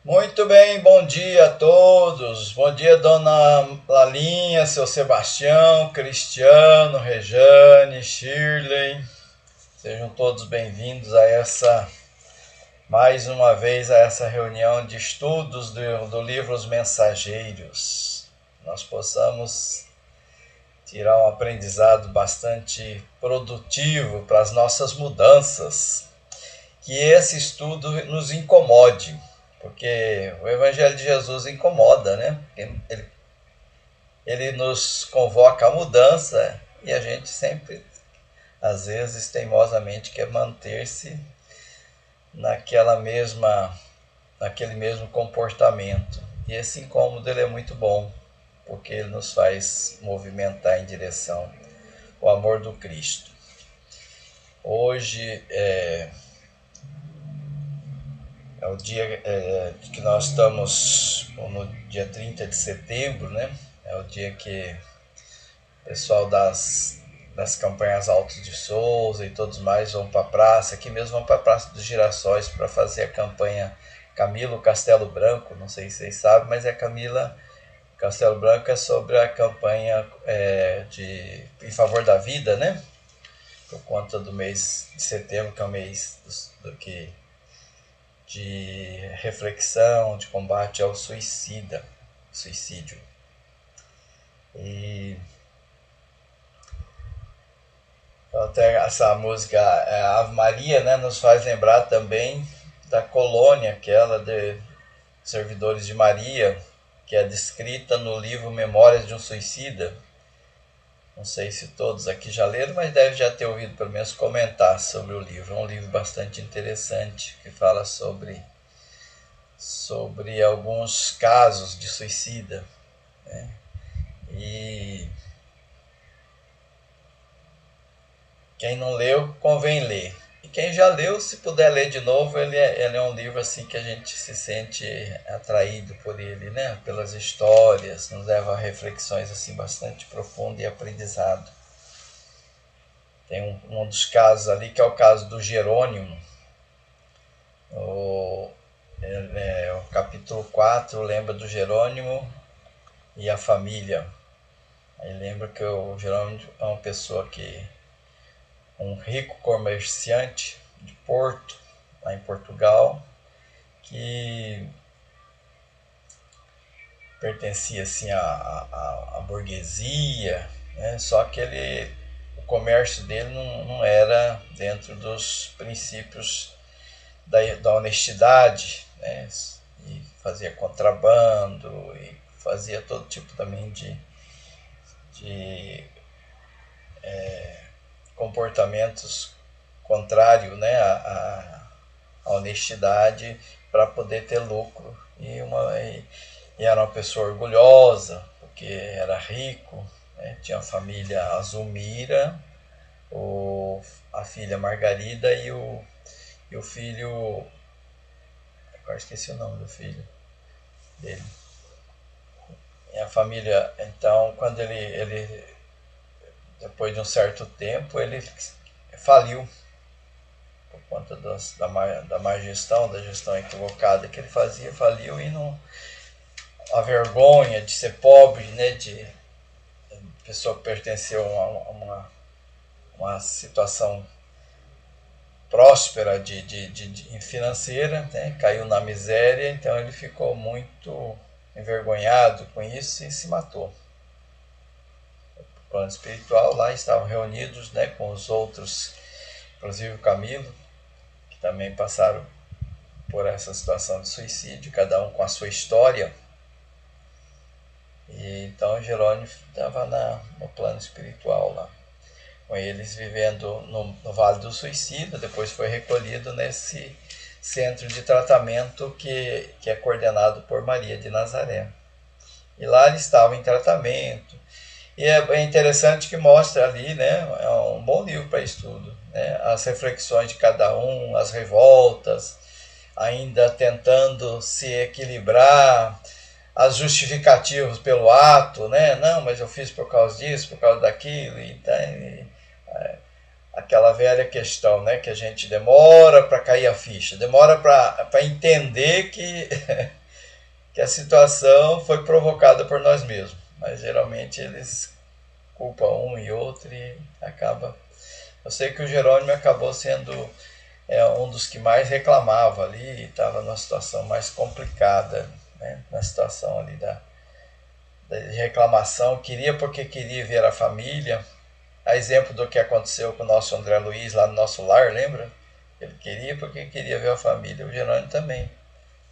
Muito bem, bom dia a todos. Bom dia, dona Lalinha, seu Sebastião, Cristiano, Rejane, Shirley. Sejam todos bem-vindos mais uma vez, a essa reunião de estudos do livro Os Mensageiros. Nós possamos tirar um aprendizado bastante produtivo para as nossas mudanças. Que esse estudo nos incomode, porque o Evangelho de Jesus incomoda, né? Ele nos convoca à mudança e a gente sempre, às vezes, teimosamente quer manter-se naquele mesmo comportamento. E esse incômodo ele é muito bom, porque ele nos faz movimentar em direção ao amor do Cristo. Hoje é o dia que nós estamos no dia 30 de setembro, né? É o dia que o pessoal das campanhas Altos de Souza e todos mais vão para a praça, aqui mesmo vão para a Praça dos Girassóis para fazer a campanha Camilo Castelo Branco, não sei se vocês sabem, mas Camila Castelo Branco é sobre a campanha em favor da vida, né? Por conta do mês de setembro, que é o mês de reflexão, de combate ao suicídio. E até essa música Ave Maria, né, nos faz lembrar também da colônia, aquela de servidores de Maria, que é descrita no livro Memórias de um Suicida. Não sei se todos aqui já leram, mas deve já ter ouvido pelo menos comentar sobre o livro. É um livro bastante interessante que fala sobre alguns casos de suicida, né? E quem não leu, convém ler. E quem já leu, se puder ler de novo, ele é um livro assim que a gente se sente atraído por ele, né? Pelas histórias, nos leva a reflexões assim bastante profundas e aprendizado. Tem um dos casos ali que é o caso do Jerônimo. O capítulo 4 lembra do Jerônimo e a família. Aí lembra que o Jerônimo é uma pessoa um rico comerciante de Porto, lá em Portugal, que pertencia assim à burguesia, né? Só que o comércio dele não era dentro dos princípios da honestidade, né? E fazia contrabando e fazia todo tipo também de comportamentos contrários, né, à honestidade para poder ter lucro. E era uma pessoa orgulhosa, porque era rico, né? Tinha a família Azumira, a filha Margarida e o filho, agora esqueci o nome do filho dele. E a família, então, quando ele depois de um certo tempo, ele faliu por conta da má gestão, da gestão equivocada que ele fazia, faliu e a vergonha de ser pobre, né, de pessoa que pertenceu a uma situação próspera de financeira, né, caiu na miséria, então ele ficou muito envergonhado com isso e se matou. Plano espiritual, lá estavam reunidos, né, com os outros, inclusive o Camilo, que também passaram por essa situação de suicídio, cada um com a sua história. E então Jerônimo estava no plano espiritual lá, com eles vivendo no Vale do Suicida. Depois foi recolhido nesse centro de tratamento que é coordenado por Maria de Nazaré. E lá eles estavam em tratamento. E é interessante que mostra ali, né, é um bom livro para estudo, né, as reflexões de cada um, as revoltas, ainda tentando se equilibrar, as justificativas pelo ato, né, não, mas eu fiz por causa disso, por causa daquilo, aquela velha questão, né, que a gente demora para cair a ficha, demora para entender que que a situação foi provocada por nós mesmos. Mas geralmente eles culpam um e outro e acaba. Eu sei que o Jerônimo acabou sendo um dos que mais reclamava ali, estava numa situação mais complicada, né? Na situação ali da reclamação, queria porque queria ver a família. A exemplo do que aconteceu com o nosso André Luiz lá no nosso lar, lembra? Ele queria porque queria ver a família. O Jerônimo também.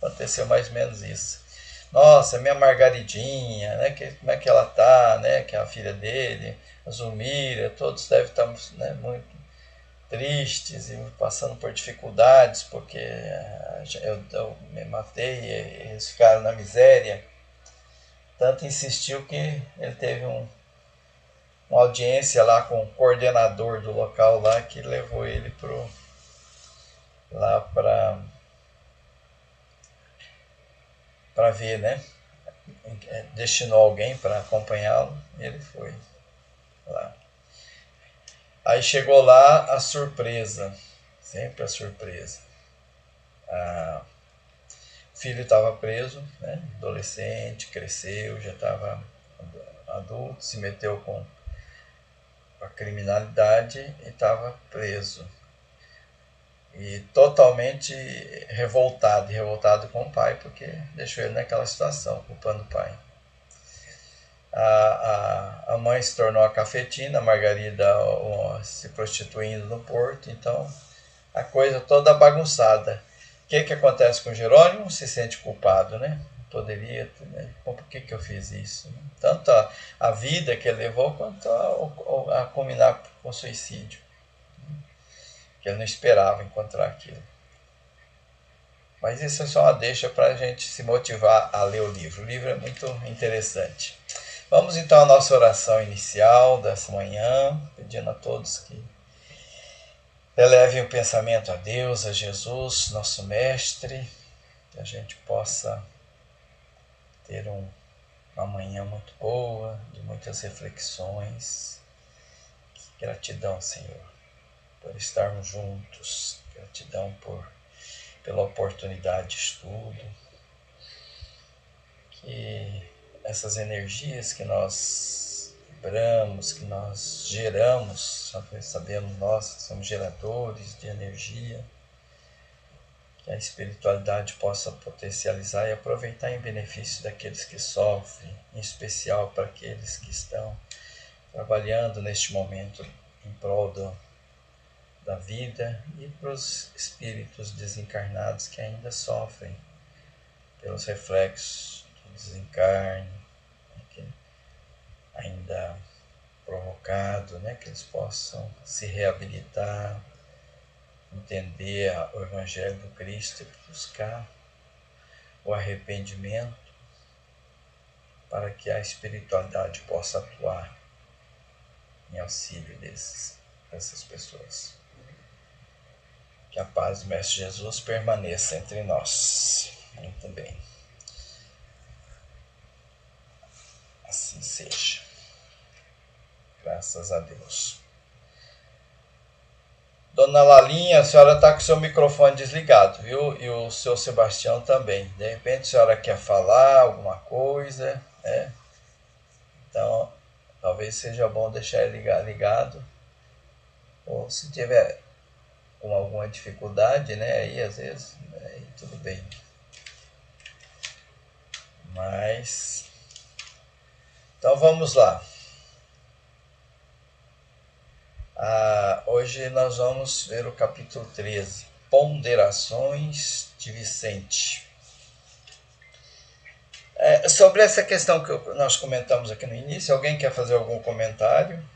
Aconteceu mais ou menos isso. Nossa, minha Margaridinha, né? Como é que ela tá, né? Que é a filha dele, a Zulmira, todos devem estar, né, muito tristes e passando por dificuldades, porque eu me matei e eles ficaram na miséria. Tanto insistiu que ele teve uma audiência lá com o coordenador do local lá, que levou ele lá para ver, né? Destinou alguém para acompanhá-lo e ele foi lá. Aí chegou lá a surpresa, sempre a surpresa. O filho estava preso, né? Adolescente, cresceu, já estava adulto, se meteu com a criminalidade e estava preso. E totalmente revoltado com o pai, porque deixou ele naquela situação, culpando o pai. A mãe se tornou a cafetina, a Margarida se prostituindo no porto, então a coisa toda bagunçada. O que acontece com o Jerônimo? Se sente culpado, né? Poderia, né? Por que eu fiz isso? Tanto a vida que ele levou, quanto a culminar com o suicídio. Que ele não esperava encontrar aquilo. Mas isso é só uma deixa para a gente se motivar a ler o livro. O livro é muito interessante. Vamos então à nossa oração inicial dessa manhã, pedindo a todos que elevem o pensamento a Deus, a Jesus, nosso Mestre, que a gente possa ter uma manhã muito boa, de muitas reflexões. Gratidão, Senhor, por estarmos juntos. Gratidão pela oportunidade de estudo. Que essas energias que nós vibramos, que nós geramos, sabemos nós que somos geradores de energia, que a espiritualidade possa potencializar e aproveitar em benefício daqueles que sofrem, em especial para aqueles que estão trabalhando neste momento em prol da vida, e para os espíritos desencarnados que ainda sofrem pelos reflexos do desencarne, ainda provocado, né? Que eles possam se reabilitar, entender o Evangelho do Cristo e buscar o arrependimento para que a espiritualidade possa atuar em auxílio dessas pessoas. Que a paz do Mestre Jesus permaneça entre nós. Muito bem. Assim seja. Graças a Deus. Dona Lalinha, a senhora está com o seu microfone desligado, viu? E o seu Sebastião também. De repente a senhora quer falar alguma coisa, né? Então, talvez seja bom deixar ele ligado. Ou se tiver com alguma dificuldade, né? Aí às vezes, aí tudo bem. Mas, então vamos lá. Hoje nós vamos ver o capítulo 13, Ponderações de Vicente. Sobre essa questão que nós comentamos aqui no início, alguém quer fazer algum comentário?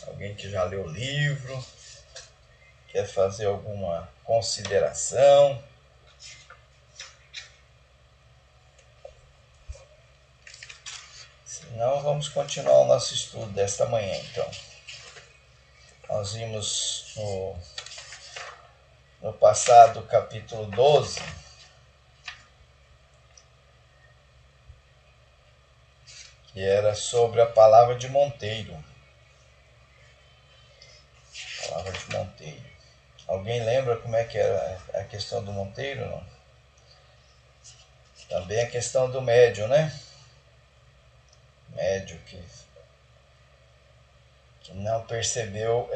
Alguém que já leu o livro? Quer fazer alguma consideração? Se não, vamos continuar o nosso estudo desta manhã, então. Nós vimos no passado capítulo 12, que era sobre a palavra de Monteiro. Palavra de Monteiro. Alguém lembra como é que era a questão do Monteiro, não? Também a questão do médium, né? Médium que não percebeu,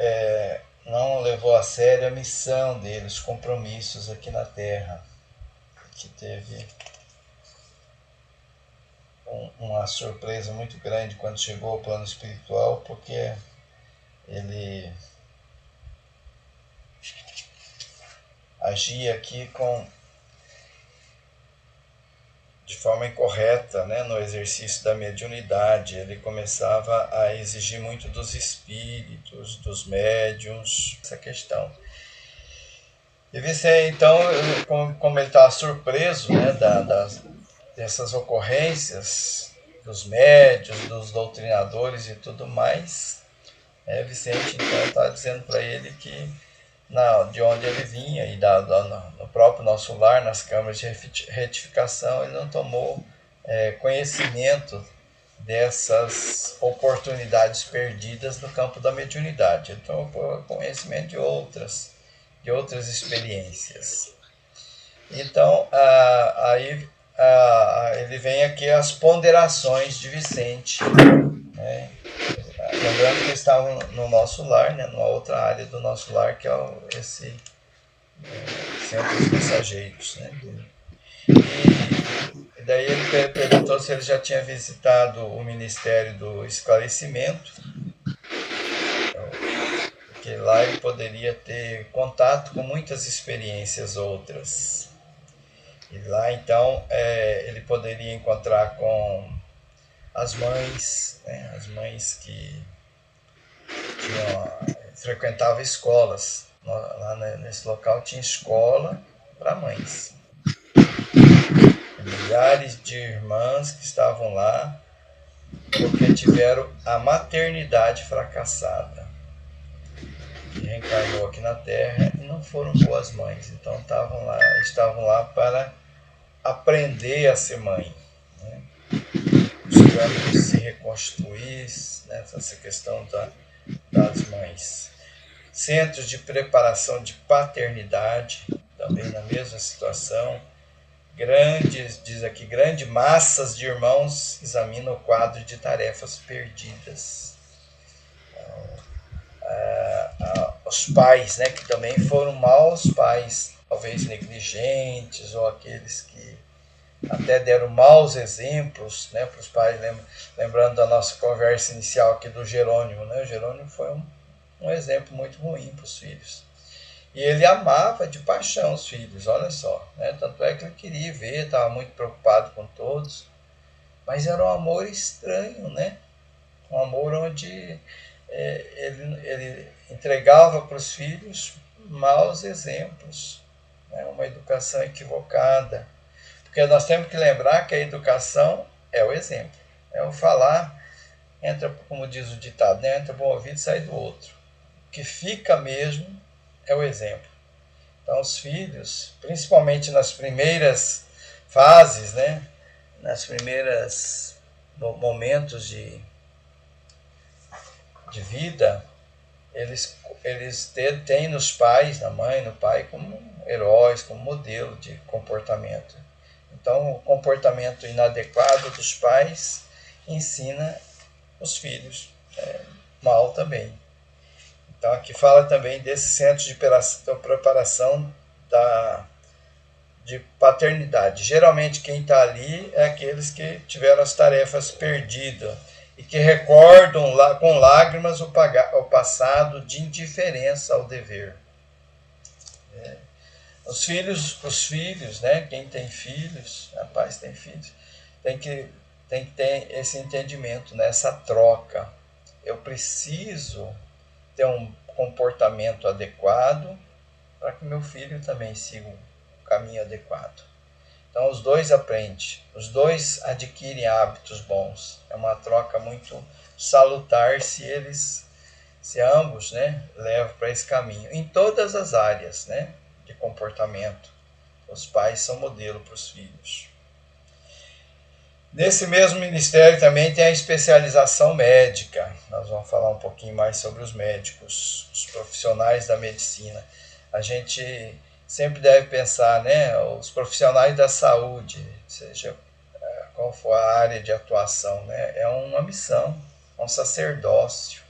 não levou a sério a missão dele, os compromissos aqui na Terra. Que teve uma surpresa muito grande quando chegou ao plano espiritual, porque ele agia aqui de forma incorreta, né, no exercício da mediunidade. Ele começava a exigir muito dos espíritos, dos médiuns, essa questão. E você, então, como ele estava surpreso, né, dessas ocorrências dos médiuns, dos doutrinadores e tudo mais, Vicente então está dizendo para ele que de onde ele vinha e no próprio nosso lar, nas câmaras de retificação, ele não tomou conhecimento dessas oportunidades perdidas no campo da mediunidade. Ele tomou conhecimento de outras experiências. Então, aí ele vem aqui as ponderações de Vicente, né? Lembrando que eles estavam no nosso lar, né? Numa outra área do nosso lar, que é esse centro dos mensageiros, né? E daí ele perguntou se ele já tinha visitado o Ministério do Esclarecimento, porque lá ele poderia ter contato com muitas experiências outras. E lá então ele poderia encontrar com as mães, né? As mães que frequentavam escolas. Lá nesse local tinha escola para mães. Milhares de irmãs que estavam lá porque tiveram a maternidade fracassada. Que reencarnou aqui na Terra e não foram boas mães. Então estavam lá para aprender a ser mãe, né? Buscando se reconstruir, né? Essa questão das mães. Centros de preparação de paternidade, também na mesma situação. Grandes massas de irmãos examinam o quadro de tarefas perdidas. Os pais, né, que também foram maus pais, talvez negligentes, ou aqueles que até deram maus exemplos, né, para os pais, lembrando da nossa conversa inicial aqui do Jerônimo, né? O Jerônimo foi um exemplo muito ruim para os filhos. E ele amava de paixão os filhos, olha só, né? Tanto é que ele queria ver, estava muito preocupado com todos, mas era um amor estranho, né? Um amor onde ele entregava para os filhos maus exemplos, né? Uma educação equivocada. Porque nós temos que lembrar que a educação é o exemplo, é o falar, entra, como diz o ditado, né? Entra por um ouvido e sai do outro. O que fica mesmo é o exemplo. Então os filhos, principalmente nas primeiras fases, né? Nas primeiras momentos de vida, eles têm nos pais, na mãe, no pai, como heróis, como modelo de comportamento. Então, o comportamento inadequado dos pais ensina os filhos mal também. Então, aqui fala também desse centro de preparação de paternidade. Geralmente, quem está ali é aqueles que tiveram as tarefas perdidas e que recordam com lágrimas o passado de indiferença ao dever. Os filhos, né? Quem tem filhos, rapaz, tem filhos, tem que ter esse entendimento, né? Essa troca. Eu preciso ter um comportamento adequado para que meu filho também siga um caminho adequado. Então os dois aprendem, os dois adquirem hábitos bons. É uma troca muito salutar se ambos, né, levam para esse caminho. Em todas as áreas, né, de comportamento, os pais são modelo para os filhos. Nesse mesmo ministério também tem a especialização médica. Nós vamos falar um pouquinho mais sobre os médicos, os profissionais da medicina. A gente sempre deve pensar, né, os profissionais da saúde, seja qual for a área de atuação, né, é uma missão, é um sacerdócio.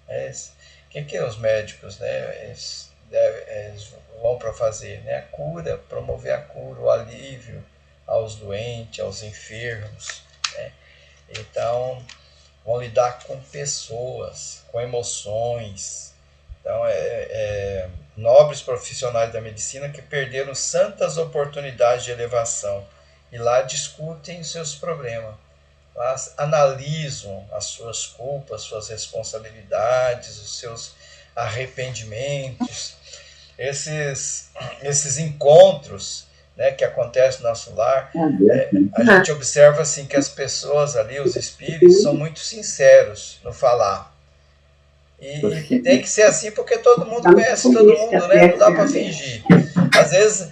O que os médicos, né, eles vão para fazer? Né? A cura, promover a cura, o alívio aos doentes, aos enfermos. Né? Então, vão lidar com pessoas, com emoções. Então, nobres profissionais da medicina que perderam santas oportunidades de elevação e lá discutem os seus problemas. Lá analisam as suas culpas, suas responsabilidades, os seus arrependimentos. Esses encontros, né, que acontecem no nosso lar, a gente observa assim que as pessoas ali, os espíritos, são muito sinceros no falar. E tem que ser assim porque todo mundo conhece todo mundo, né? Não dá para fingir. Às vezes,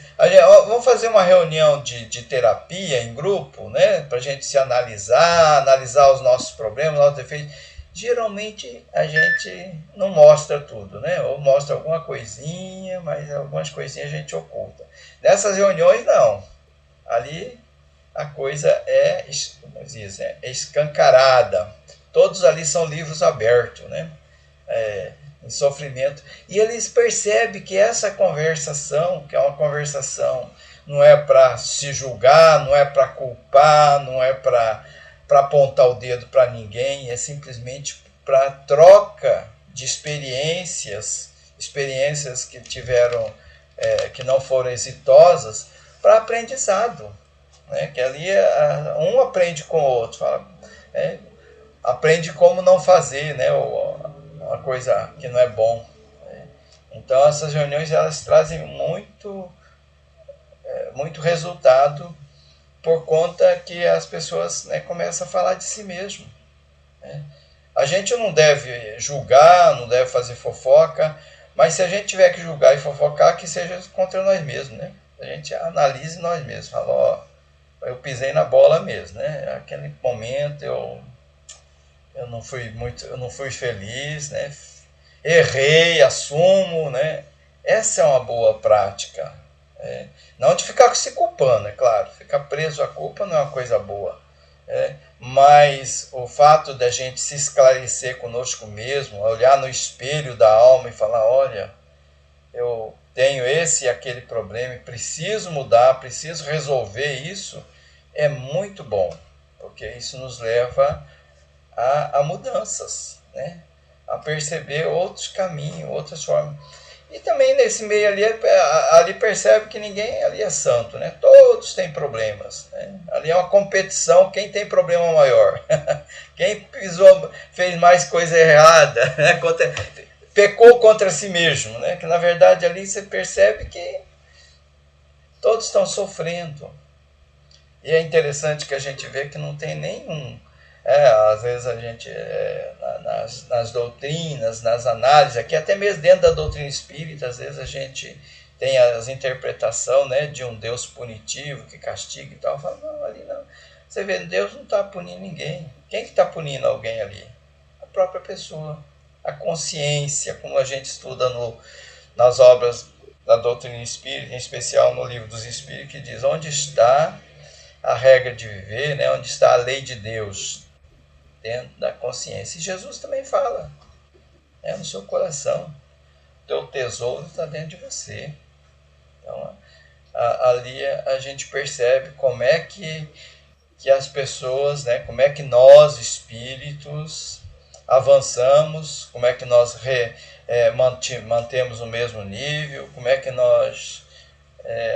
vamos fazer uma reunião de terapia em grupo, né? Para a gente se analisar os nossos problemas, nossos defeitos. Geralmente a gente não mostra tudo, né? Ou mostra alguma coisinha, mas algumas coisinhas a gente oculta. Nessas reuniões, não. Ali a coisa como diz, é escancarada. Todos ali são livros abertos, né? Em sofrimento. E eles percebem que essa conversação, que é uma conversação, não é para se julgar, não é para culpar, não é para apontar o dedo para ninguém, é simplesmente para troca de experiências que tiveram, que não foram exitosas, para aprendizado. Né? Que ali um aprende com o outro, fala, aprende como não fazer, né? Uma coisa que não é bom. Né? Então essas reuniões elas trazem muito resultado por conta que as pessoas, né, começam a falar de si mesmo. Né? A gente não deve julgar, não deve fazer fofoca, mas se a gente tiver que julgar e fofocar, que seja contra nós mesmos, né? A gente analise nós mesmos, fala, ó, eu pisei na bola mesmo, né? Aquele momento eu não fui feliz, né? Errei, assumo, né? Essa é uma boa prática. Não de ficar se culpando, é claro. Ficar preso à culpa não é uma coisa boa. Mas o fato da gente se esclarecer conosco mesmo, olhar no espelho da alma e falar, olha, eu tenho esse e aquele problema, preciso mudar, preciso resolver isso, é muito bom, porque isso nos leva a mudanças, né? A perceber outros caminhos, outras formas. E também nesse meio ali percebe que ninguém ali é santo, né? Todos têm problemas. Né? Ali é uma competição, quem tem problema maior. Quem fez mais coisa errada, né? Pecou contra si mesmo, né? Que na verdade ali você percebe que todos estão sofrendo. E é interessante que a gente vê que não tem nenhum. Às vezes a gente, nas doutrinas, nas análises, aqui até mesmo dentro da doutrina espírita, às vezes a gente tem as interpretações, né, de um Deus punitivo que castiga e tal. Fala, não, ali não. Você vê, Deus não está punindo ninguém. Quem que está punindo alguém ali? A própria pessoa. A consciência, como a gente estuda nas obras da doutrina espírita, em especial no livro dos Espíritos, que diz onde está a regra de viver, né? Onde está a lei de Deus, dentro da consciência. E Jesus também fala, no seu coração, teu tesouro está dentro de você. Então, ali a gente percebe como é que as pessoas, né, como é que nós, espíritos, avançamos, como é que nós mantemos o mesmo nível, como é que nós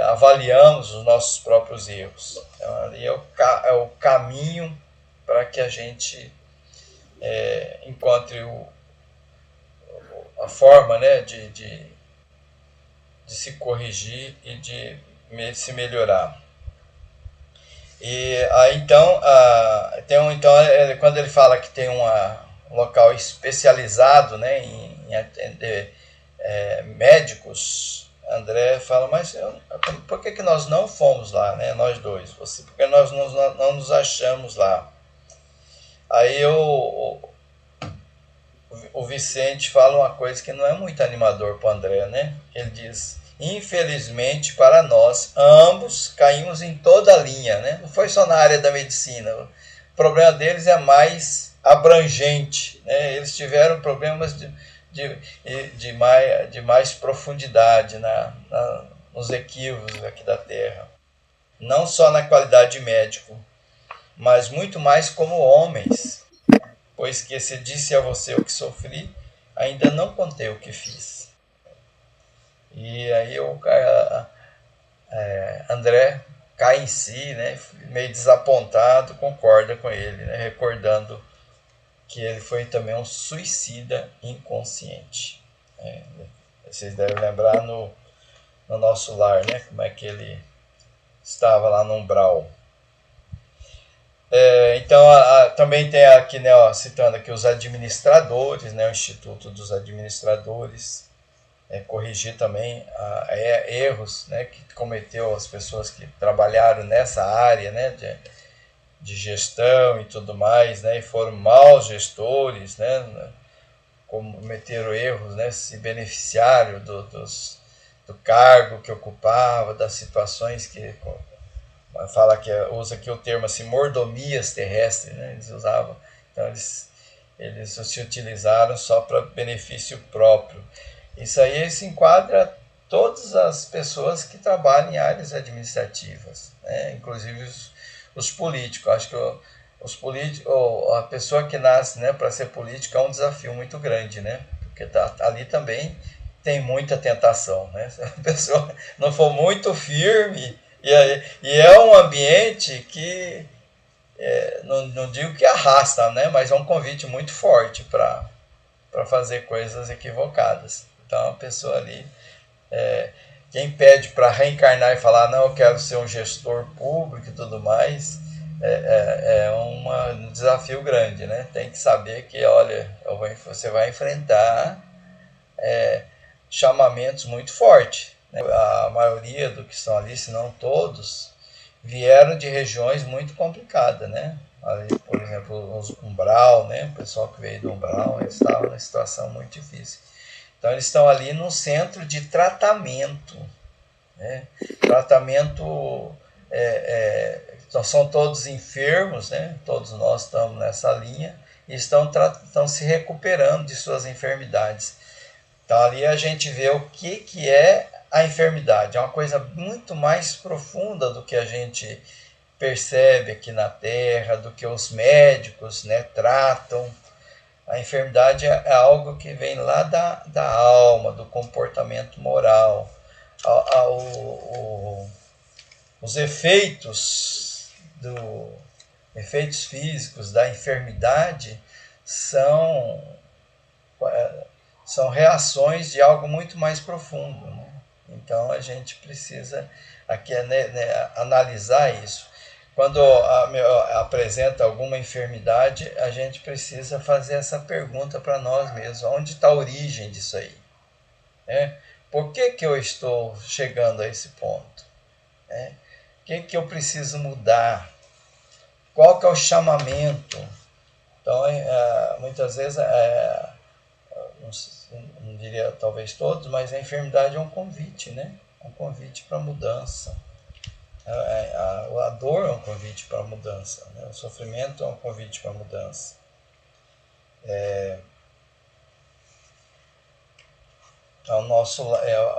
avaliamos os nossos próprios erros. Então, ali é o caminho para que a gente encontre a forma, né, de se corrigir e de se melhorar. E aí, então, quando ele fala que tem um local especializado, né, em atender médicos, André fala, mas por que nós não fomos lá, né, nós dois? Porque nós não nos achamos lá. Aí o Vicente fala uma coisa que não é muito animador para o André, né? Ele diz, infelizmente para nós, ambos caímos em toda a linha, né? Não foi só na área da medicina. O problema deles é mais abrangente, né? Eles tiveram problemas de mais profundidade nos equívocos aqui da Terra. Não só na qualidade de médico, mas muito mais como homens. Pois que se disse a você o que sofri, ainda não contei o que fiz. E aí André cai em si, né, meio desapontado, concorda com ele, né, recordando que ele foi também um suicida inconsciente. Vocês devem lembrar no nosso lar, né, como é que ele estava lá no umbral. Então, também tem aqui, né, citando aqui os administradores, né, o Instituto dos Administradores, corrigir também erros, né, que cometeu as pessoas que trabalharam nessa área, né, de gestão e tudo mais, né, e foram maus gestores, né, cometeram erros, né, se beneficiaram do cargo que ocupava, das situações que fala que usa aqui o termo assim, mordomias terrestres, né, eles usavam, então eles se utilizaram só para benefício próprio. Isso aí se enquadra todas as pessoas que trabalham em áreas administrativas, né? Inclusive os políticos. Acho que os políticos, a pessoa que nasce, né, para ser político é um desafio muito grande, né? Porque ali também tem muita tentação, né? Se a pessoa não for muito firme, e é um ambiente que, não digo que arrasta, né? Mas é um convite muito forte para fazer coisas equivocadas. Então a pessoa ali, quem pede para reencarnar e falar, não, eu quero ser um gestor público e tudo mais, é um desafio grande, né? Tem que saber que, olha, você vai enfrentar chamamentos muito fortes, né? A maioria do que estão ali, se não todos, vieram de regiões muito complicadas, né? Ali, por exemplo, os umbral, né? O pessoal que veio do umbral, eles estavam numa situação muito difícil. Então, eles estão ali num centro de tratamento, né? Tratamento, são todos enfermos, né? Todos nós estamos nessa linha e estão se recuperando de suas enfermidades. Então, ali a gente vê o que é a enfermidade. É uma coisa muito mais profunda do que a gente percebe aqui na Terra, do que os médicos, né, tratam. A enfermidade é algo que vem lá da alma, do comportamento moral. Os efeitos físicos da enfermidade são reações de algo muito mais profundo, né? Então a gente precisa aqui analisar isso. Quando apresenta alguma enfermidade, a gente precisa fazer essa pergunta para nós mesmos: onde está a origem disso aí? Por que eu estou chegando a esse ponto? O que eu preciso mudar? Qual que é o chamamento? Então, muitas vezes, não diria talvez todos, mas a enfermidade é um convite, né? Um convite para mudança. A dor é um convite para mudança, né? O sofrimento é um convite para mudança.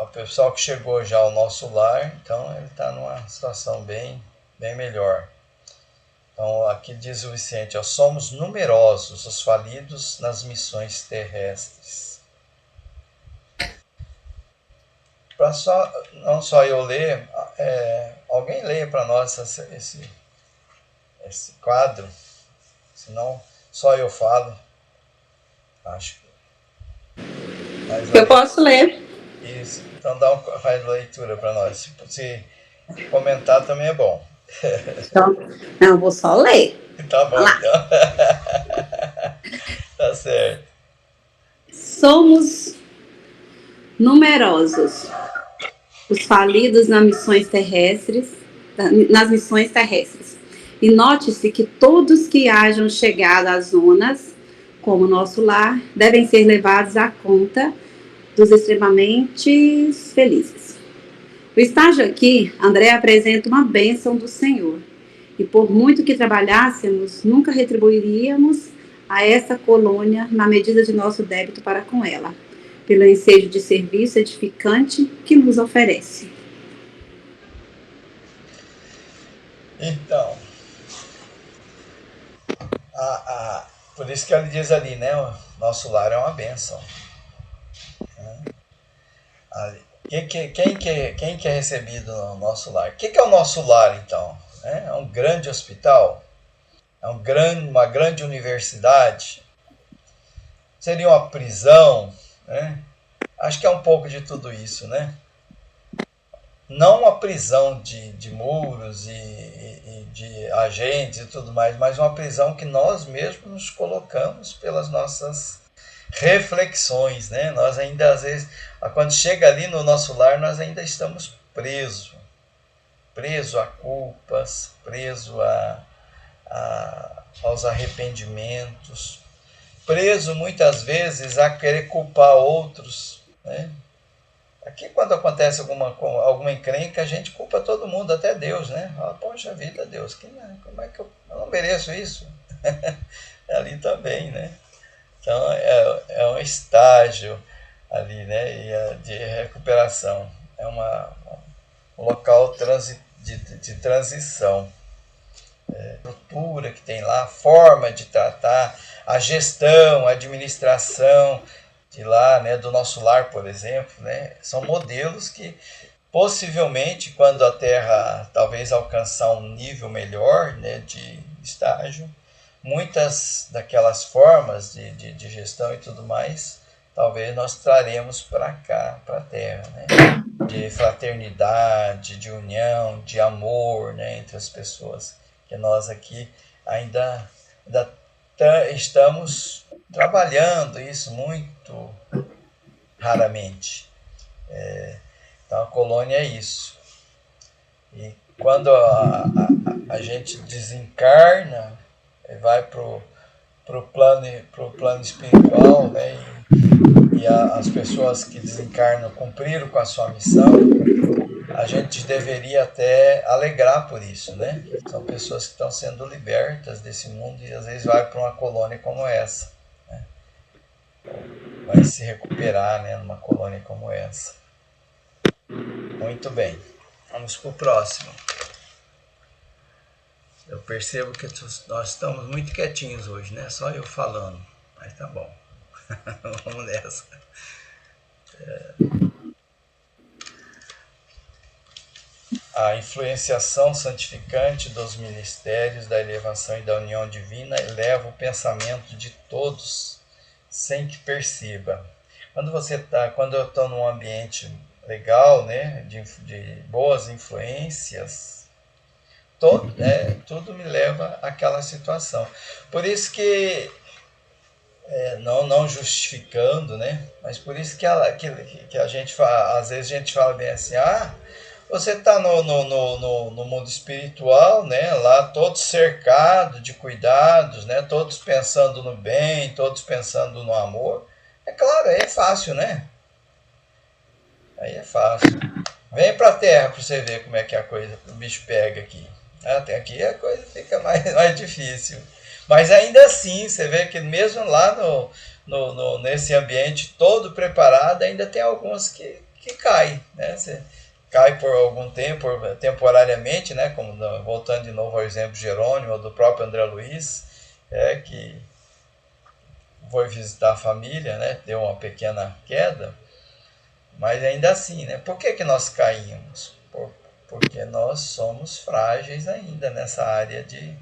O pessoal que chegou já ao nosso lar, então ele está numa situação bem melhor. Então aqui diz o Vicente, somos numerosos os falidos nas missões terrestres. Não só eu ler, alguém leia para nós esse quadro, senão só eu falo. Acho que. Eu posso ler. Isso, então faz leitura para nós. Se comentar também é bom. Então, eu vou só ler. Tá bom, então. Tá certo. Somos numerosos os falidos nas missões terrestres. E note-se que todos que hajam chegado às zonas, como nosso lar, devem ser levados à conta dos extremamente felizes. O estágio aqui, André apresenta uma bênção do Senhor. E por muito que trabalhássemos, nunca retribuiríamos a essa colônia na medida de nosso débito para com ela, pelo ensejo de serviço edificante que nos oferece. Então, por isso que ele diz ali, né? O nosso lar é uma bênção. Quem que é recebido no nosso lar? O que é o nosso lar, então? É um grande hospital? É uma grande universidade? Seria uma prisão? Né? Acho que é um pouco de tudo isso, né? Não uma prisão de muros e de agentes e tudo mais, mas uma prisão que nós mesmos nos colocamos pelas nossas reflexões, né? Nós ainda, às vezes, quando chega ali no nosso lar, nós ainda estamos preso a culpas, preso aos arrependimentos, preso muitas vezes a querer culpar outros, né? Aqui, quando acontece alguma encrenca, a gente culpa todo mundo, até Deus, né? Poxa vida, Deus, como é que eu não mereço isso? Ali também, né? Então, é um estágio ali, né? De recuperação. É um local de transição. A estrutura que tem lá, a forma de tratar, a gestão, a administração de lá, né, do nosso lar, por exemplo, né, são modelos que possivelmente, quando a Terra talvez alcançar um nível melhor, né, de estágio, muitas daquelas formas de gestão e tudo mais, talvez nós traremos para cá, para a Terra, né, de fraternidade, de união, de amor, né, entre as pessoas, que nós aqui ainda estamos trabalhando isso muito raramente. Então a colônia é isso. E quando a gente desencarna, vai para o plano espiritual, né? E as pessoas que desencarnam cumpriram com a sua missão, a gente deveria até alegrar por isso, né? São pessoas que estão sendo libertas desse mundo e às vezes vai para uma colônia como essa, né? Vai se recuperar, né, numa colônia como essa. Muito bem, vamos para o próximo. Eu percebo que nós estamos muito quietinhos hoje, né? Só eu falando, mas tá bom. Vamos nessa. A influenciação santificante dos ministérios da elevação e da união divina eleva o pensamento de todos sem que perceba. Quando eu estou num ambiente legal, né, de boas influências, tudo me leva àquela situação. Por isso que não justificando, né? Mas por isso que a gente fala, às vezes a gente fala bem assim, você está no mundo espiritual, né? Lá todos cercados de cuidados, né? Todos pensando no bem, todos pensando no amor. É claro, aí é fácil, né? Aí é fácil. Vem para a Terra para você ver como é que o bicho pega aqui. Até aqui a coisa fica mais difícil. Mas ainda assim, você vê que mesmo lá nesse ambiente todo preparado, ainda tem alguns que caem, né? Você cai por algum tempo, temporariamente, né? Como voltando de novo ao exemplo de Jerônimo, ou do próprio André Luiz, que foi visitar a família, né? Deu uma pequena queda, mas ainda assim, né? Por que nós caímos? Porque nós somos frágeis ainda nessa área de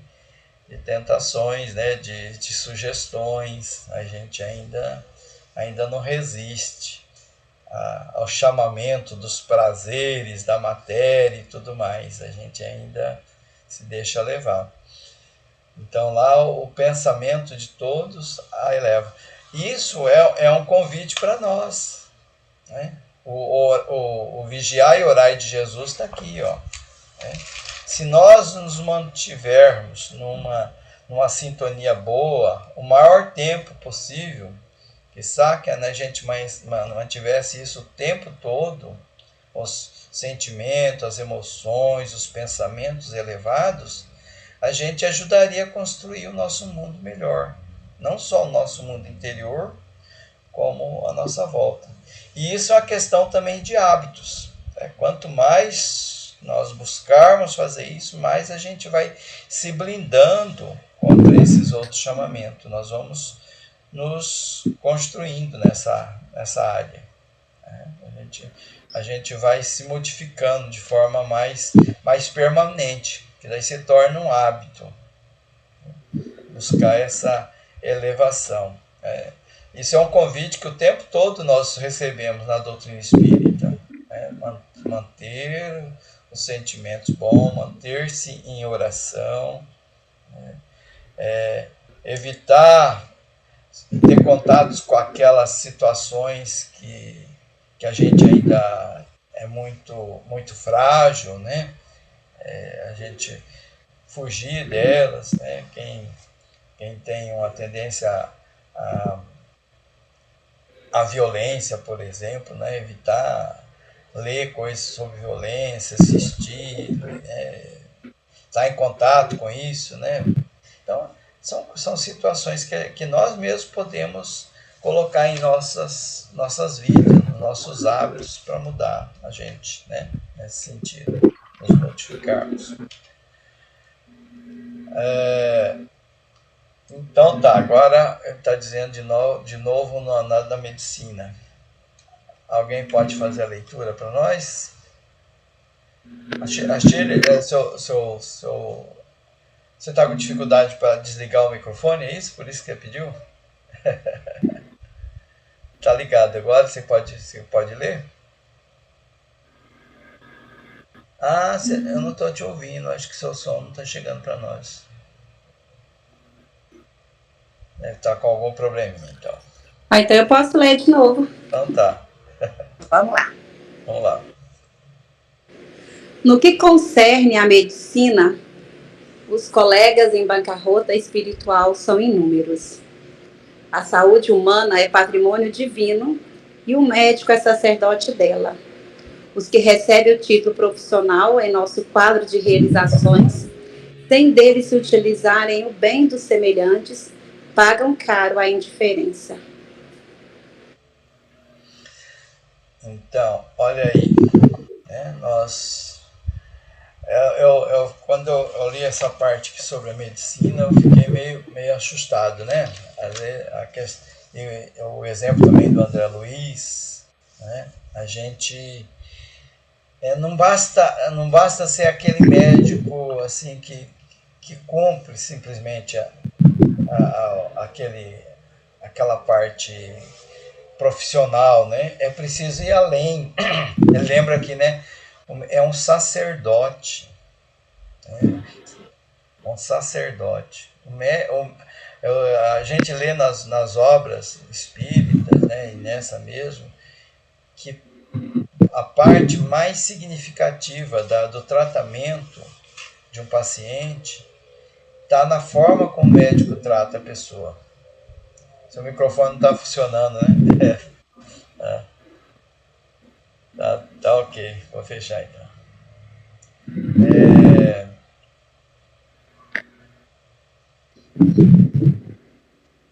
tentações, né, de sugestões. A gente ainda não resiste ao chamamento dos prazeres da matéria e tudo mais. A gente ainda se deixa levar. Então lá o pensamento de todos a eleva. Isso é um convite para nós, né? O vigiar e orar de Jesus está aqui, ó, né? Se nós nos mantivermos numa sintonia boa, o maior tempo possível, que a gente mantivesse isso o tempo todo, os sentimentos, as emoções, os pensamentos elevados, a gente ajudaria a construir o nosso mundo melhor. Não só o nosso mundo interior, como a nossa volta. E isso é uma questão também de hábitos. Quanto mais nós buscarmos fazer isso, mais a gente vai se blindando contra esses outros chamamentos. Nós vamos nos construindo nessa área. A gente vai se modificando de forma mais permanente, que daí se torna um hábito. Buscar essa elevação. Isso é um convite que o tempo todo nós recebemos na doutrina espírita. Manter os sentimentos bons, manter-se em oração, evitar ter contatos com aquelas situações que a gente ainda é muito frágil, né? A gente fugir delas, né? Quem tem uma tendência à violência, por exemplo, né? Evitar ler coisas sobre violência, assistir, estar em contato com isso, né? Então, são situações que nós mesmos podemos colocar em nossas vidas, nos nossos hábitos, para mudar a gente, né? Nesse sentido, nos modificarmos. Então tá, agora ele está dizendo de novo na medicina. Alguém pode fazer a leitura para nós? A Shirley, você está com dificuldade para desligar o microfone, é isso? Por isso que você pediu? Tá ligado agora? Você pode ler? Eu não estou te ouvindo, acho que seu som não está chegando para nós. Deve estar com algum probleminha, então. Então eu posso ler de novo. Então tá. Vamos lá. Vamos lá. No que concerne à medicina, os colegas em bancarrota espiritual são inúmeros. A saúde humana é patrimônio divino e o médico é sacerdote dela. Os que recebem o título profissional em nosso quadro de realizações, sem dele se utilizarem o bem dos semelhantes, pagam caro a indiferença. Então, olha aí, quando eu li essa parte aqui sobre a medicina, eu fiquei meio assustado, né? O exemplo também do André Luiz, né? A gente não basta ser aquele médico assim que cumpre simplesmente aquela parte profissional, né? É preciso ir além. Ele lembra aqui, né? É um sacerdote. Um sacerdote. A gente lê nas obras espíritas, né? E nessa mesmo, que a parte mais significativa do tratamento de um paciente está na forma como o médico trata a pessoa. Seu microfone não está funcionando, né? Tá ok, vou fechar então.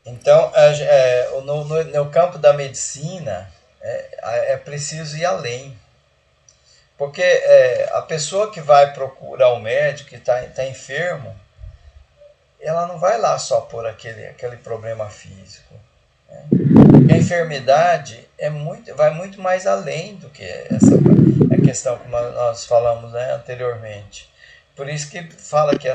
Então, no campo da medicina, é preciso ir além. Porque a pessoa que vai procurar um médico, que está enfermo, ela não vai lá só por aquele problema físico. Né? A enfermidade vai muito mais além do que a questão que nós falamos, né, anteriormente. Por isso que fala que é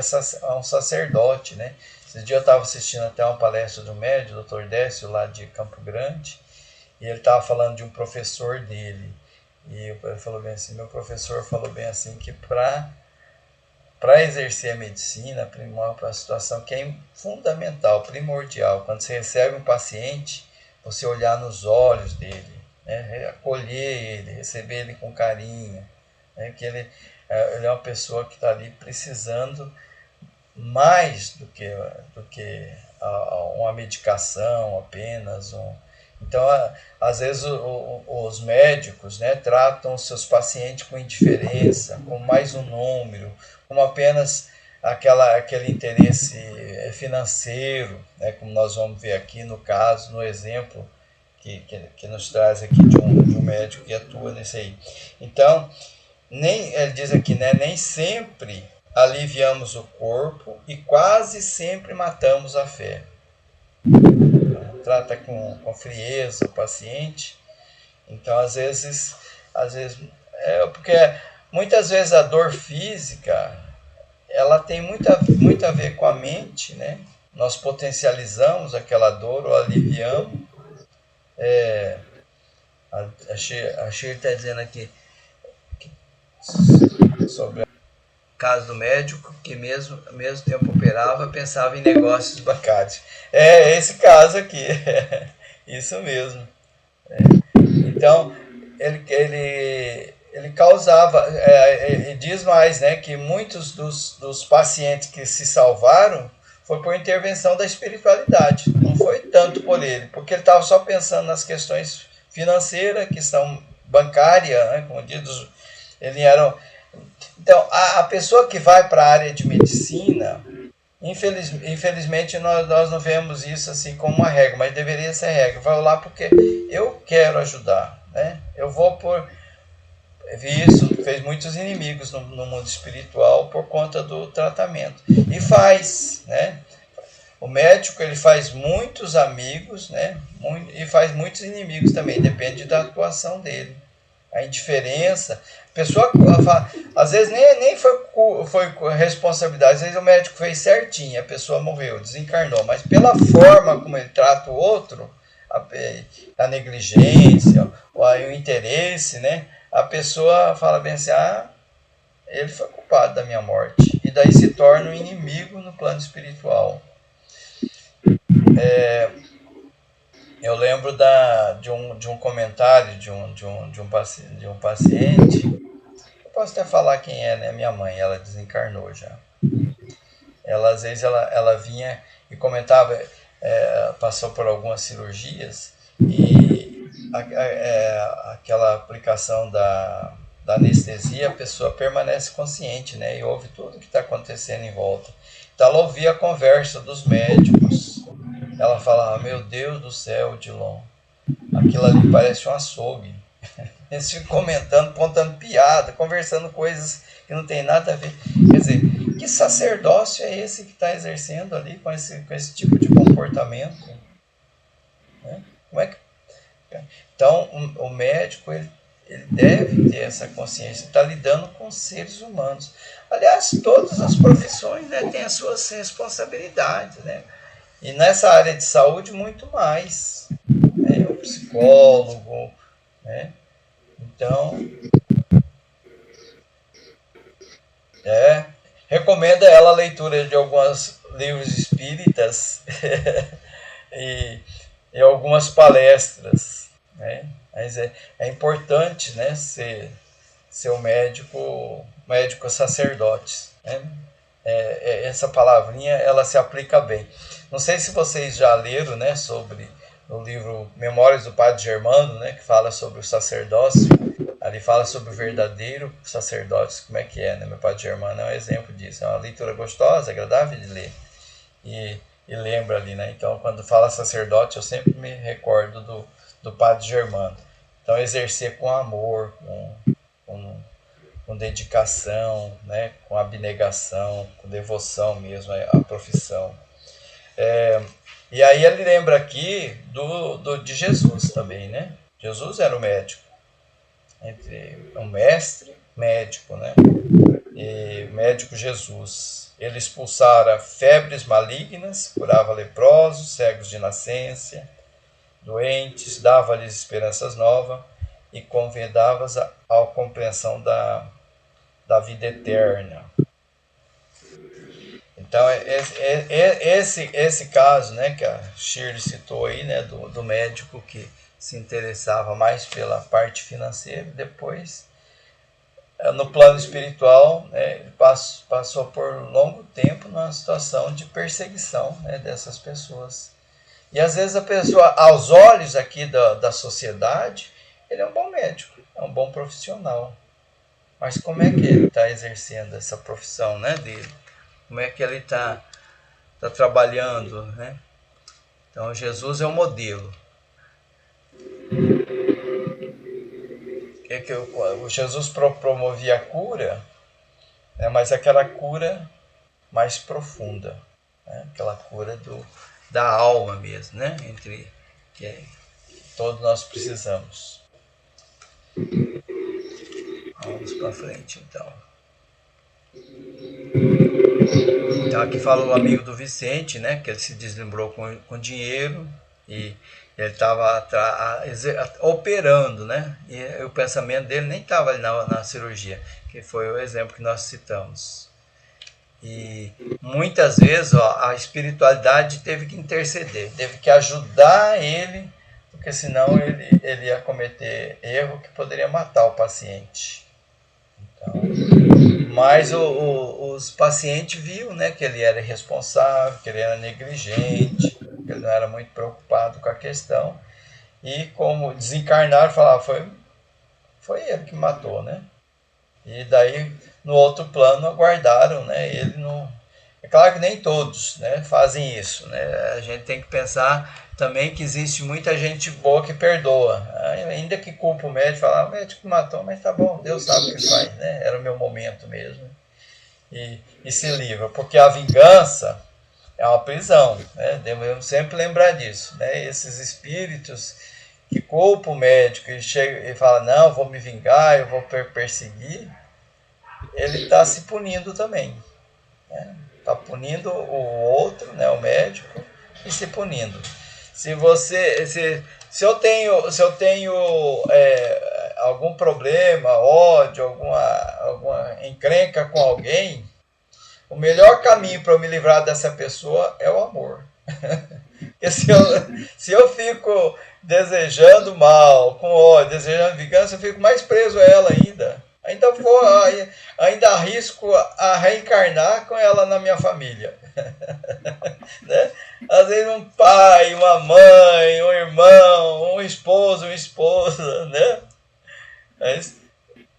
um sacerdote, né? Esse dia eu estava assistindo até uma palestra do médico, Dr. Décio, lá de Campo Grande, e ele estava falando de um professor dele. E ele falou bem assim, meu professor falou bem assim, que para exercer a medicina, uma situação que é fundamental, primordial, quando você recebe um paciente, você olhar nos olhos dele, né? Acolher ele, receber ele com carinho, né? Que ele é uma pessoa que está ali precisando mais do que uma medicação apenas, Então, às vezes os médicos, né, tratam os seus pacientes com indiferença, com mais um número, como apenas aquele interesse financeiro, né, como nós vamos ver aqui no caso, no exemplo que nos traz aqui de um médico que atua nesse aí. Então, ele diz aqui, né, nem sempre aliviamos o corpo e quase sempre matamos a fé. Trata com frieza o paciente. Então, às vezes porque muitas vezes a dor física, ela tem muito a ver com a mente, né? Nós potencializamos aquela dor ou aliviamos. A Shir está dizendo aqui sobre o caso do médico que mesmo tempo operava, pensava em negócios bancários. É esse caso aqui. Isso mesmo. Então, ele causava, e diz mais, né, que muitos dos pacientes que se salvaram foi por intervenção da espiritualidade, não foi tanto por ele, porque ele estava só pensando nas questões financeiras, questão bancária, né, como diz, ele era. Então, a pessoa que vai para a área de medicina, infelizmente nós não vemos isso assim como uma regra, mas deveria ser regra. Vai lá porque eu quero ajudar, né? Eu vou por vi isso, fez muitos inimigos no mundo espiritual por conta do tratamento. E faz, né? O médico ele faz muitos amigos, né? E faz muitos inimigos também, depende da atuação dele. A indiferença. A pessoa, às vezes, nem foi responsabilidade. Às vezes o médico fez certinho, a pessoa morreu, desencarnou. Mas pela forma como ele trata o outro, a negligência, o interesse, né? A pessoa fala bem assim, ele foi culpado da minha morte. E daí se torna um inimigo no plano espiritual. Eu lembro de um comentário de um paciente. Eu posso até falar quem é, né? Minha mãe, ela desencarnou já. Ela, às vezes, ela vinha e comentava, passou por algumas cirurgias e aquela aplicação da anestesia, a pessoa permanece consciente, né? E ouve tudo que está acontecendo em volta. Então, ela ouvia a conversa dos médicos. Ela falava, meu Deus do céu, Dilon, aquilo ali parece um açougue. Eles ficam comentando, contando piada, conversando coisas que não tem nada a ver. Quer dizer, que sacerdócio é esse que está exercendo ali com esse tipo de comportamento? Né? Como é que... Então, o médico ele deve ter essa consciência, está lidando com seres humanos. Aliás, todas as profissões, né, têm as suas responsabilidades, né? E nessa área de saúde, muito mais. Né? O psicólogo, né? Então, recomendo a ela a leitura de alguns livros espíritas e algumas palestras. Né? Mas é importante, né, ser um médico sacerdote. Né? Essa palavrinha ela se aplica bem. Não sei se vocês já leram, né, sobre o livro Memórias do Padre Germano, né, que fala sobre o sacerdócio. Ali fala sobre o verdadeiro sacerdócio, como é que é, né? Meu Padre Germano é um exemplo disso. É uma leitura gostosa, agradável de ler. E lembra ali, né? Então, quando fala sacerdote, eu sempre me recordo do Padre Germano. Então, exercer com amor, com dedicação, né? Com abnegação, com devoção mesmo à profissão. E aí ele lembra aqui de Jesus também, né? Jesus era o médico. Entre um mestre médico, né? E médico Jesus. Ele expulsara febres malignas, curava leprosos, cegos de nascença, doentes, dava-lhes esperanças novas e convidava-os à compreensão da vida eterna. Então, esse caso, né, que a Shirley citou aí, né, do médico que se interessava mais pela parte financeira, depois, no plano espiritual, né, ele passou por longo tempo numa situação de perseguição, né, dessas pessoas. E às vezes a pessoa, aos olhos aqui da sociedade, ele é um bom médico, é um bom profissional. Mas como é que ele está exercendo essa profissão, né, dele? Como é que ele está trabalhando, né? Então Jesus é o modelo. O Jesus promovia a cura, né, mas aquela cura mais profunda, né? Aquela cura da alma mesmo, né? Que todos nós precisamos. Vamos para frente, então. Então aqui fala o amigo do Vicente, né? Que ele se deslembrou com dinheiro e ele estava operando, né? E o pensamento dele nem estava ali na cirurgia, que foi o exemplo que nós citamos. E muitas vezes a espiritualidade teve que interceder, teve que ajudar ele, porque senão ele ia cometer erro que poderia matar o paciente. Então, mas os pacientes viam, né, que ele era irresponsável, que ele era negligente, que ele não era muito preocupado com a questão. E como desencarnaram, falavam, foi ele que matou, né? E daí, no outro plano, aguardaram, né? Ele não... É claro que nem todos, né, fazem isso, né? A gente tem que pensar também que existe muita gente boa que perdoa. Ainda que culpa o médico, fala, o médico matou, mas tá bom, Deus sabe o que faz, né? Era o meu momento mesmo. E se livra, porque a vingança é uma prisão, né? Devemos sempre lembrar disso, né? Esses espíritos que culpam o médico e chega e fala, não, vou me vingar, eu vou perseguir, ele está se punindo também, né? Está punindo o outro, né, o médico, e se punindo. Se eu tenho algum problema, ódio, alguma encrenca com alguém, o melhor caminho para eu me livrar dessa pessoa é o amor. Porque se eu fico desejando mal, com ódio, desejando vingança, eu fico mais preso a ela ainda. Ainda arrisco a reencarnar com ela na minha família. Né? Às vezes um pai, uma mãe, um irmão, um esposo, uma esposa, né?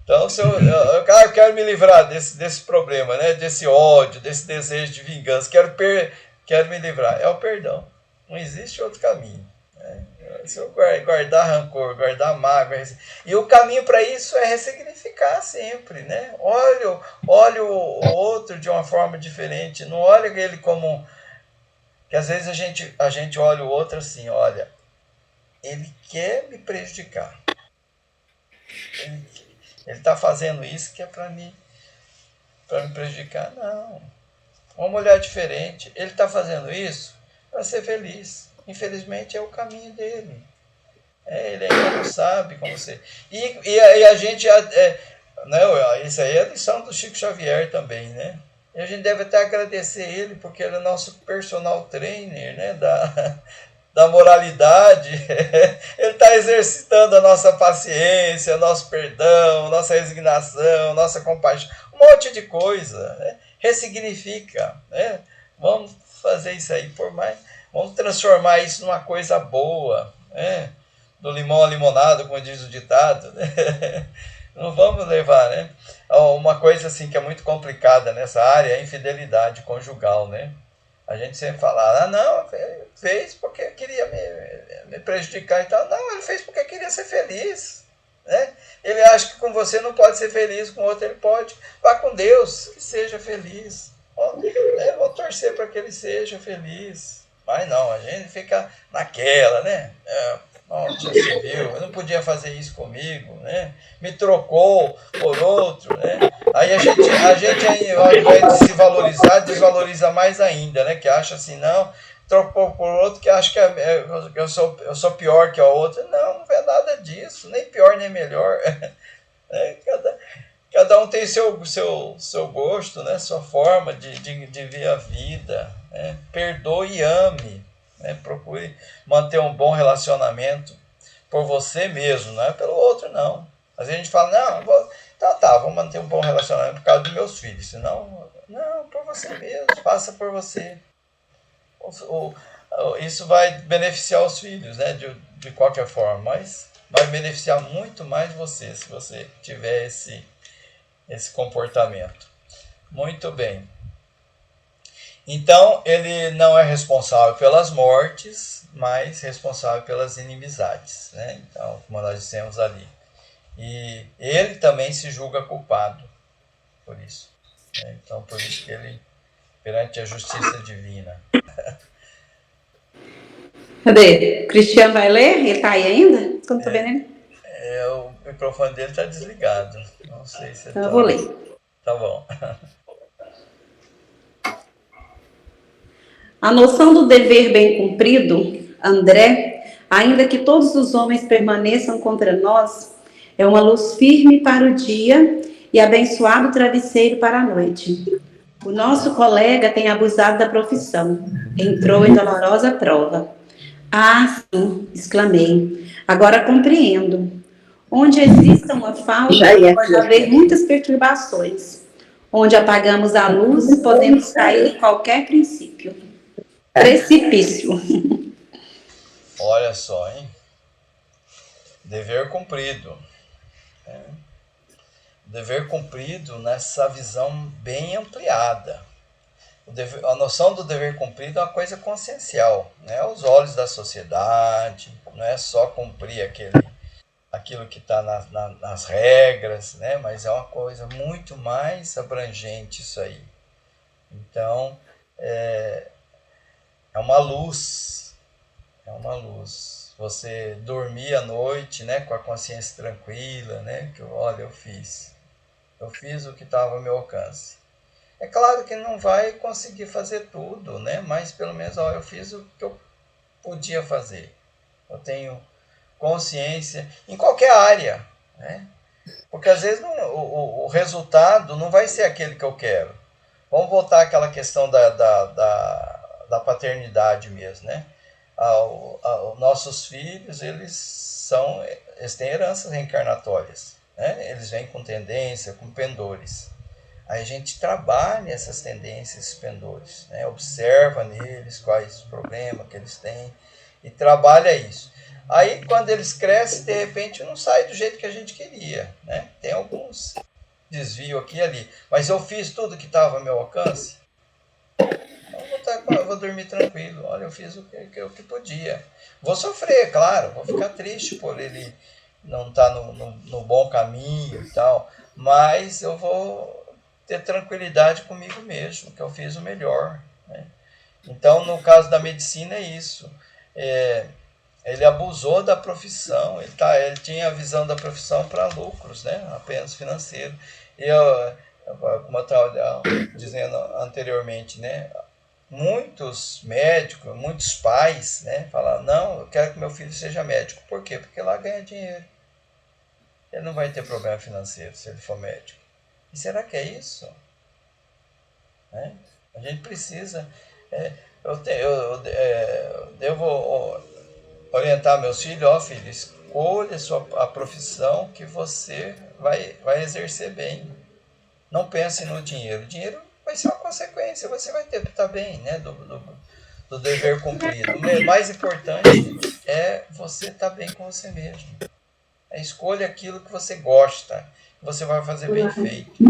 Então, eu quero me livrar desse problema, né? Desse ódio, desse desejo de vingança, quero me livrar. É o perdão. Não existe outro caminho. Né? Se eu guardar rancor, guardar mágoa, e o caminho para isso é ressignificar sempre, né? Olha o outro de uma forma diferente, não olha ele como... Que às vezes a gente olha o outro assim, olha, ele quer me prejudicar. Ele está fazendo isso que é para me prejudicar. Não. Uma mulher diferente. Ele está fazendo isso para ser feliz. Infelizmente é o caminho dele. Ele ainda não sabe como ser. E a gente... não, isso aí é a lição do Chico Xavier também, né? E a gente deve até agradecer ele, porque ele é nosso personal trainer, né? Da moralidade. Ele está exercitando a nossa paciência, nosso perdão, nossa resignação, nossa compaixão, um monte de coisa, né? Ressignifica, né? Vamos fazer isso aí por mais, vamos transformar isso numa coisa boa, né? Do limão à limonada, como diz o ditado, né? Não vamos levar, né? Uma coisa assim que é muito complicada nessa área é a infidelidade conjugal, né? A gente sempre fala, não, fez porque queria me prejudicar e tal. Não, ele fez porque queria ser feliz. Né? Ele acha que com você não pode ser feliz, com o outro ele pode. Vá com Deus, que seja feliz. Vou torcer para que ele seja feliz. Mas não, a gente fica naquela, né? Nossa, você viu, eu não podia fazer isso comigo, né? Me trocou por outro, né? Aí a gente ao invés de se valorizar, desvaloriza mais ainda, né? Que acha assim, não, trocou por outro, que acha que eu sou pior que a outra. Não é nada disso, nem pior nem melhor. Cada um tem seu gosto, né? Sua forma de ver a vida. Né? Perdoe e ame. Né? Procure manter um bom relacionamento por você mesmo, não é pelo outro, não. Às vezes a gente fala, não, vou manter um bom relacionamento por causa dos meus filhos. Senão, não, por você mesmo, faça por você. isso vai beneficiar os filhos, né? De qualquer forma, mas vai beneficiar muito mais você, se você tiver esse comportamento. Muito bem. Então, ele não é responsável pelas mortes, mas responsável pelas inimizades, né? Então, como nós dissemos ali. E ele também se julga culpado por isso, né? Então, por isso que ele, perante a justiça divina. Cadê? O Cristiano vai ler? Ele está aí ainda? Eu não tô vendo ele. O microfone dele está desligado. Não sei se Então eu vou ler. Tá bom. A noção do dever bem cumprido, André, ainda que todos os homens permaneçam contra nós, é uma luz firme para o dia e abençoado travesseiro para a noite. O nosso colega tem abusado da profissão, entrou em dolorosa prova. Ah, sim, exclamei. Agora compreendo. Onde exista uma falta, pode haver muitas perturbações. Onde apagamos a luz, podemos cair em qualquer precipício. Olha só, hein? Dever cumprido. Dever cumprido nessa visão bem ampliada. A noção do dever cumprido é uma coisa consciencial, né? Aos olhos da sociedade, não é só cumprir aquilo que está nas regras, né? Mas é uma coisa muito mais abrangente isso aí. Então, é uma luz, é uma luz. Você dormir à noite, né, com a consciência tranquila, né, que olha, eu fiz o que estava ao meu alcance. É claro que não vai conseguir fazer tudo, né, mas pelo menos eu fiz o que eu podia fazer. Eu tenho consciência em qualquer área, né? Porque às vezes o resultado não vai ser aquele que eu quero. Vamos voltar àquela questão da paternidade mesmo, né? Nossos filhos, eles têm heranças reencarnatórias, né? Eles vêm com tendência, com pendores. Aí a gente trabalha essas tendências, esses pendores, né? Observa neles quais os problemas que eles têm e trabalha isso. Aí quando eles crescem, de repente não sai do jeito que a gente queria, né? Tem alguns desvios aqui e ali, mas eu fiz tudo que estava ao meu alcance. Eu vou dormir tranquilo. Olha, eu fiz o que podia. Vou sofrer, claro, vou ficar triste por ele não estar no bom caminho e tal, mas eu vou ter tranquilidade comigo mesmo, que eu fiz o melhor, né? Então, no caso da medicina é isso. Ele abusou da profissão, ele tinha a visão da profissão para lucros, né? Apenas financeiro. E como eu estava dizendo anteriormente, né? Muitos médicos, muitos pais, né, falam, não, eu quero que meu filho seja médico. Por quê? Porque lá ganha dinheiro. Ele não vai ter problema financeiro se ele for médico. E será que é isso? Né? A gente precisa... eu devo orientar meus filhos, filho, escolha a profissão que você vai exercer bem. Não pense no dinheiro. O dinheiro vai ser uma consequência, você vai ter que estar bem, né, do dever cumprido. O mais importante é você estar bem com você mesmo. Escolha aquilo que você gosta, que você vai fazer bem feito.